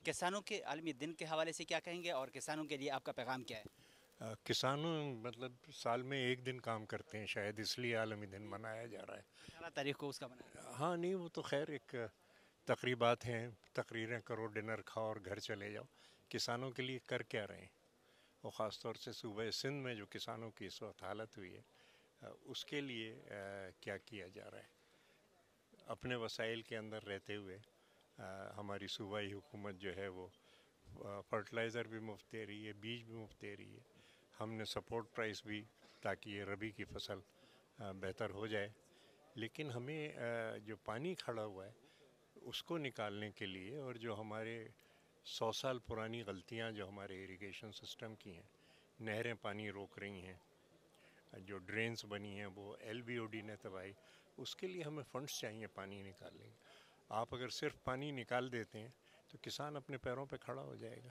کسانوں کے عالمی دن کے حوالے سے کیا کہیں گے، اور کسانوں کے لیے آپ کا پیغام کیا ہے؟ کسانوں مطلب سال میں ایک دن کام کرتے ہیں، شاید اس لیے عالمی دن منایا جا رہا 18 تاریخ کو اس کا بنایا ہے۔ ہاں نہیں، وہ تو خیر ایک تقریبات ہیں، تقریریں کرو، ڈنر کھاؤ اور گھر چلے جاؤ۔ کسانوں کے لیے کر کیا رہے ہیں؟ اور خاص طور سے صوبہ سندھ میں جو کسانوں کی اس وقت حالت ہوئی ہے، اس کے لیے کیا کیا جا رہا ہے؟ اپنے وسائل کے اندر رہتے ہوئے ہماری صوبائی حکومت جو ہے وہ فرٹیلائزر بھی مفت دے رہی ہے، بیج بھی مفت دے رہی ہے، ہم نے سپورٹ پرائس بھی، تاکہ یہ ربی کی فصل بہتر ہو جائے۔ لیکن ہمیں جو پانی کھڑا ہوا ہے اس کو نکالنے کے لیے، اور جو ہمارے 100 سال پرانی غلطیاں جو ہمارے اریگیشن سسٹم کی ہیں، نہریں پانی روک رہی ہیں، جو ڈرینز بنی ہیں وہ ایل بی او ڈی نے تباہی، اس کے لیے ہمیں فنڈز چاہیے پانی نکالنے کے۔ آپ اگر صرف پانی نکال دیتے ہیں تو کسان اپنے پیروں پہ کھڑا ہو جائے گا۔